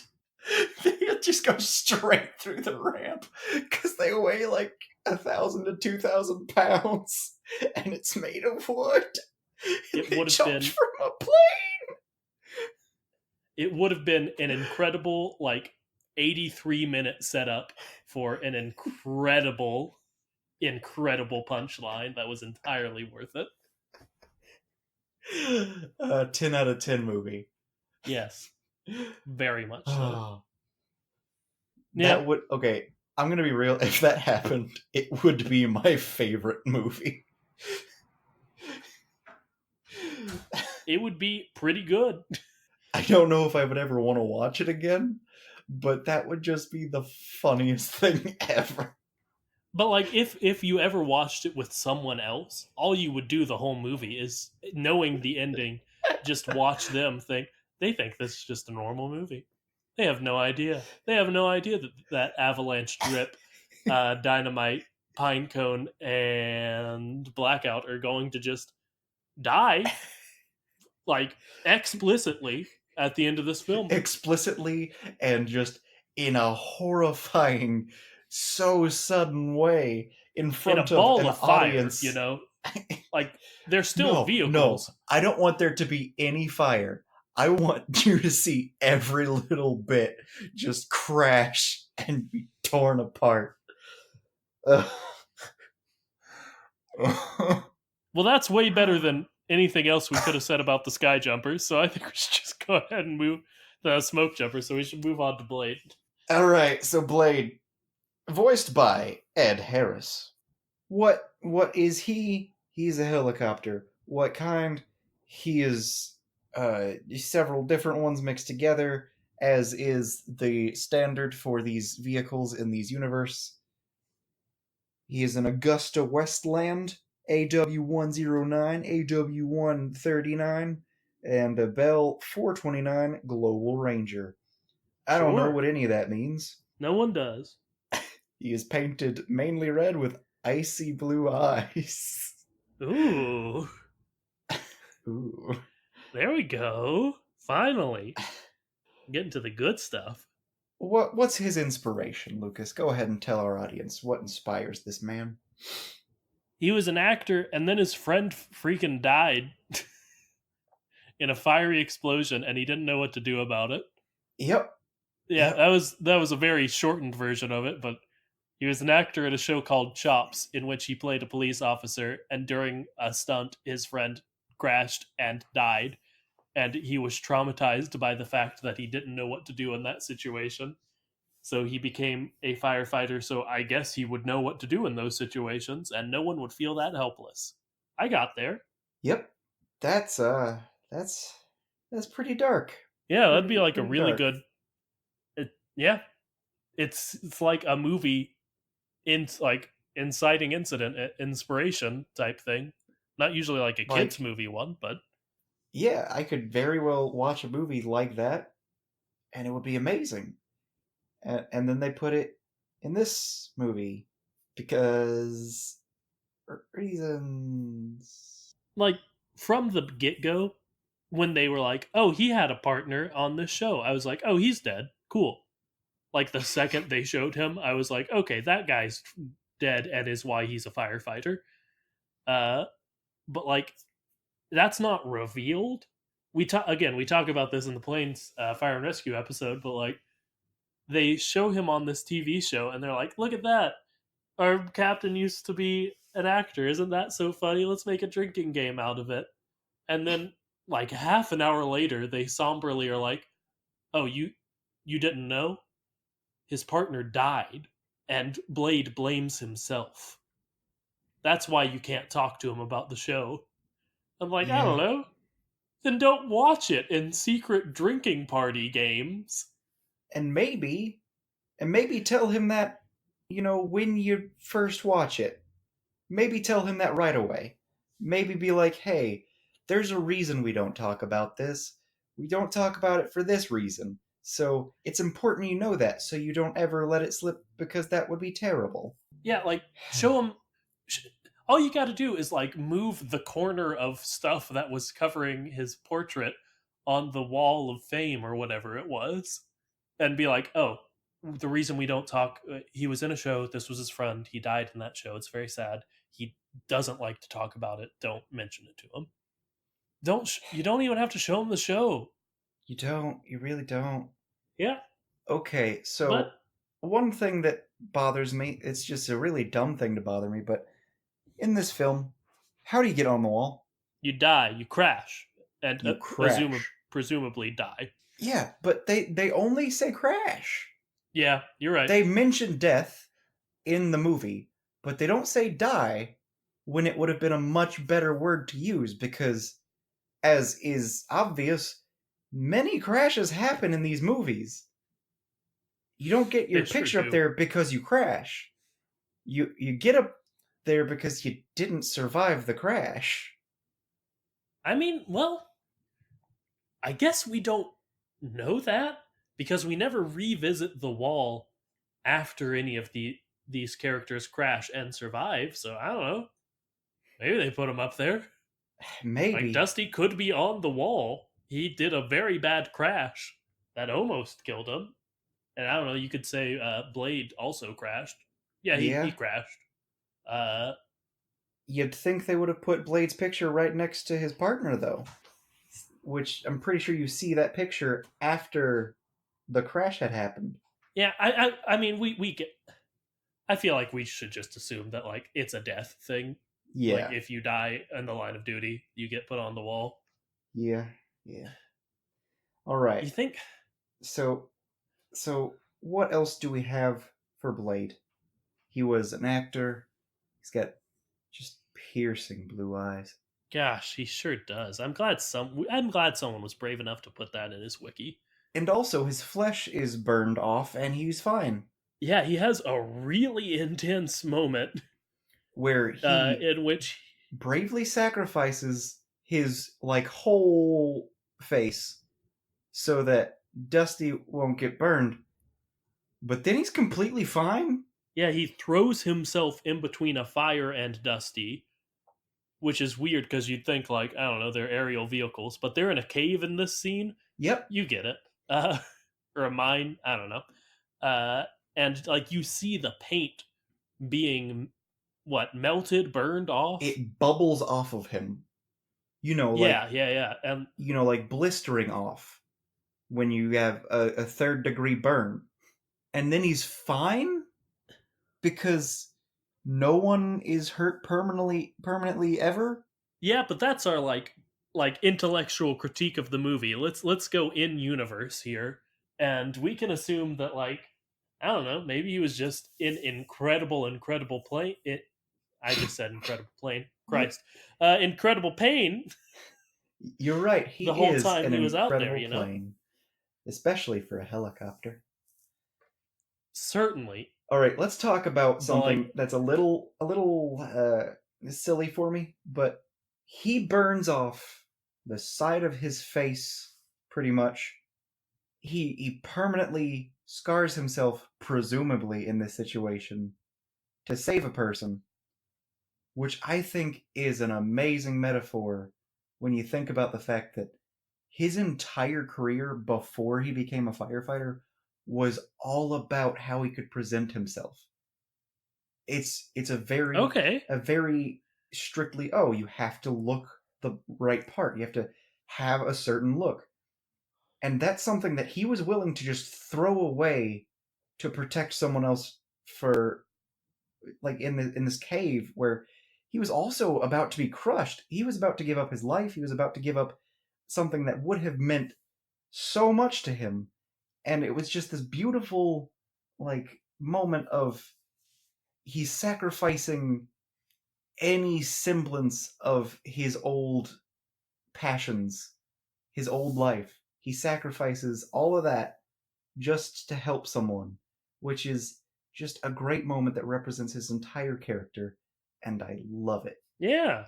They just go straight through the ramp because they weigh like 1,000 to 2,000 pounds and it's made of wood. It would have been from a plane. It would have been an incredible, like, 83-minute setup for an incredible punchline that was entirely worth it. 10 out of 10 movie. Yes. Very much so. That would... Okay, I'm going to be real. If that happened, it would be my favorite movie. It would be pretty good. I don't know if I would ever want to watch it again, but that would just be the funniest thing ever. But like, if you ever watched it with someone else, all you would do the whole movie is, knowing the ending, just watch them they think this is just a normal movie. They have no idea. They have no idea that avalanche, drip, dynamite, pine cone, and blackout are going to just die, like, explicitly at the end of this film. Explicitly and just in a horrifying, so sudden way in front of an audience. Fire, you know? Like, they're still vehicles. No, I don't want there to be any fire. I want you to see every little bit just crash and be torn apart. Well, that's way better than anything else we could have said about the sky jumpers, so I think we should just go ahead and move the smoke jumper, so we should move on to Blade. Alright, so Blade. voiced by Ed Harris. What is he? He's a helicopter. What kind? He is several different ones mixed together, as is the standard for these vehicles in these universe. He is an Augusta Westland AW109, AW139, and a Bell 429 Global Ranger. I don't know what any of that means. No one does. He is painted mainly red with icy blue eyes. Ooh. Ooh. There we go. Finally. Getting to the good stuff. What's his inspiration, Lucas? Go ahead and tell our audience what inspires this man. He was an actor, and then his friend freaking died in a fiery explosion, and he didn't know what to do about it. Yep. Yeah, that was a very shortened version of it, but he was an actor in a show called Chops, in which he played a police officer, and during a stunt, his friend crashed and died, and he was traumatized by the fact that he didn't know what to do in that situation. So he became a firefighter, so I guess he would know what to do in those situations, and no one would feel that helpless. I got there. Yep. That's pretty dark. Yeah, that'd be like a pretty really dark. good. Yeah, it's like a movie, like inciting incident, inspiration type thing. Not usually like a kids movie one, but yeah, I could very well watch a movie like that, and it would be amazing. And then they put it in this movie because reasons. like from the get go, when they were like, "Oh, he had a partner on this show," I was like, "Oh, he's dead. Cool." Like the second they showed him, I was like, "Okay, that guy's dead, and is why he's a firefighter." But like, that's not revealed. We talk about this in the Planes Fire and Rescue episode, but like, they show him on this TV show, and they're like, "Look at that! Our captain used to be an actor. Isn't that so funny? Let's make a drinking game out of it." And then, like half an hour later, they somberly are like, "Oh, you didn't know? His partner died, and Blade blames himself. That's why you can't talk to him about the show." I'm like, I don't know. Then don't watch it in secret drinking party games. And maybe tell him that, when you first watch it. Maybe tell him that right away. Maybe be like, hey, there's a reason we don't talk about this. We don't talk about it for this reason. So it's important you know that, so you don't ever let it slip, because that would be terrible. Yeah, like, show him. All you gotta do is, like, move the corner of stuff that was covering his portrait on the wall of fame or whatever it was, and be like, oh, the reason we don't talk, he was in a show, this was his friend, he died in that show, it's very sad, he doesn't like to talk about it, don't mention it to him. You don't even have to show him the show. You really don't. Yeah. Okay, so one thing that bothers me, it's just a really dumb thing to bother me, but in this film, how do you get on the wall? You die, you crash, and You crash. Presumably die. Yeah, but they only say crash. Yeah, you're right. They mention death in the movie, but they don't say die, when it would have been a much better word to use, because, as is obvious, many crashes happen in these movies. You don't get your picture up there because you crash. You get up there because you didn't survive the crash. I mean, well, I guess we don't know that, because we never revisit the wall after any of these characters crash and survive. So I don't know. Maybe they put him up there. Maybe. Like, Dusty could be on the wall. He did a very bad crash that almost killed him. And I don't know, you could say Blade also crashed. Yeah, he crashed. You'd think they would have put Blade's picture right next to his partner, though. Which I'm pretty sure you see that picture after the crash had happened. Yeah, I mean, we get... I feel like we should just assume that, like, it's a death thing. Yeah. Like, if you die in the line of duty, you get put on the wall. Yeah. All right. You think? So what else do we have for Blade? He was an actor. He's got just piercing blue eyes. Gosh, he sure does. I'm glad someone was brave enough to put that in his wiki. And also, his flesh is burned off, and he's fine. Yeah, he has a really intense moment where he in which bravely sacrifices his whole face so that Dusty won't get burned. But then he's completely fine. Yeah, he throws himself in between a fire and Dusty, which is weird because you'd think, I don't know, they're aerial vehicles, but they're in a cave in this scene. Yep. You get it. Or a mine, I don't know. And, you see the paint being, melted, burned off? It bubbles off of him. Yeah. And, blistering off when you have a third-degree burn. And then he's fine? Because no one is hurt permanently ever? Yeah, but that's our intellectual critique of the movie. Let's go in universe here, and we can assume that I don't know, maybe he was just in incredible pain. I just said incredible plane. Christ, incredible pain. You're right. He the whole is time an he was out there, incredible plane, especially for a helicopter. Certainly. All right, let's talk about something that's a little silly for me, but he burns off the side of his face pretty much. He permanently scars himself, presumably in this situation, to save a person, which I think is an amazing metaphor when you think about the fact that his entire career before he became a firefighter was all about how he could present himself. It's a very strictly, you have to look the right part. You have to have a certain look. And that's something that he was willing to just throw away to protect someone else for, in this cave where he was also about to be crushed. He was about to give up his life. He was about to give up something that would have meant so much to him. And it was just this beautiful, moment of he's sacrificing any semblance of his old passions, his old life. He sacrifices all of that just to help someone, which is just a great moment that represents his entire character, and I love it. Yeah.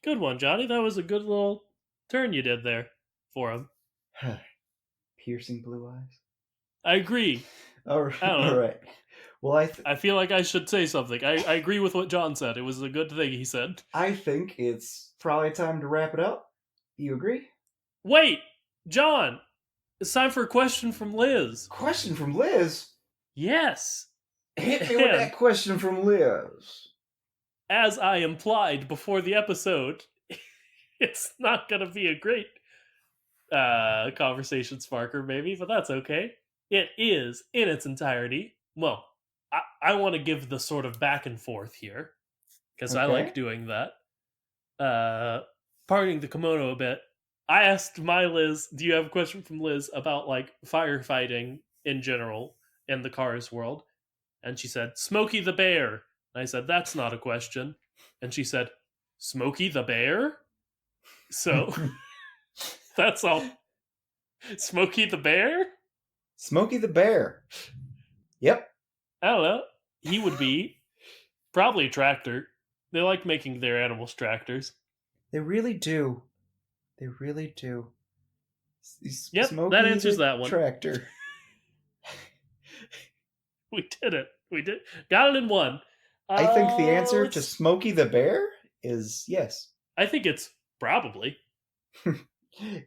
Good one, Johnny. That was a good little turn you did there for him. Piercing blue eyes. I agree. All right. Well, I feel like I should say something. I agree with what John said. It was a good thing he said. I think it's probably time to wrap it up. You agree? Wait, John. It's time for a question from Liz. Question from Liz? Yes. Hit me with that question from Liz. As I implied before the episode, it's not going to be a great conversation sparker, maybe, but that's okay. It is in its entirety. Well, I want to give the sort of back and forth here because I like doing that. Parting the kimono a bit. I asked my Liz, do you have a question from Liz about firefighting in general in the Cars world? And she said, Smokey the Bear. And I said, that's not a question. And she said, Smokey the Bear? So that's all. Smokey the Bear? Smokey the Bear. Yep. I don't know. He would be probably a tractor. They like making their animals tractors. They really do. They really do. Yep, Smokey that answers that one. Tractor. We did it. We did. Got it in one. I think the answer to Smokey the Bear is yes. I think it's probably.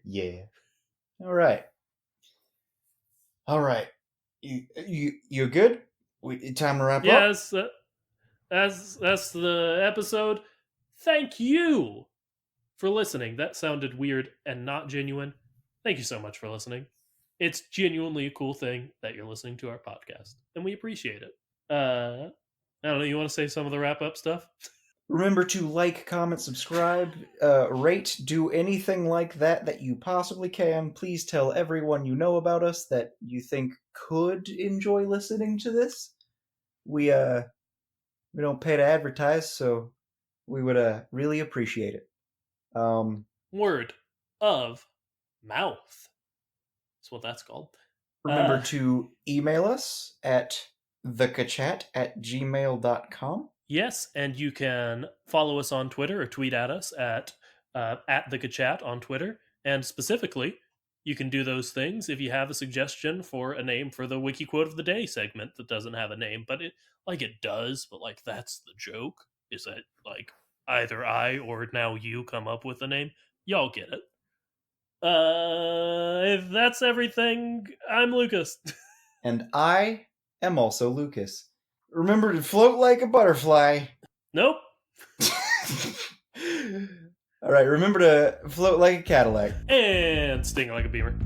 Yeah. All right. You good? Time to wrap up? Yes. That's the episode. Thank you for listening. That sounded weird and not genuine. Thank you so much for listening. It's genuinely a cool thing that you're listening to our podcast, and we appreciate it. I don't know, you want to say some of the wrap-up stuff? Remember to like, comment, subscribe, rate, do anything like that you possibly can. Please tell everyone you know about us that you think could enjoy listening to this. We don't pay to advertise, so we would really appreciate it. Word of mouth. That's what that's called. Remember to email us at thekachat@gmail.com. Yes, and you can follow us on Twitter or tweet at us at @thekachat on Twitter. And specifically, you can do those things if you have a suggestion for a name for the Wiki Quote of the Day segment that doesn't have a name, but it does, but like that's the joke, is that like either I or now you come up with a name. Y'all get it. If that's everything, I'm Lucas. And I am also Lucas. Remember to float like a butterfly. Nope. All right, remember to float like a Cadillac. And sting like a beaver.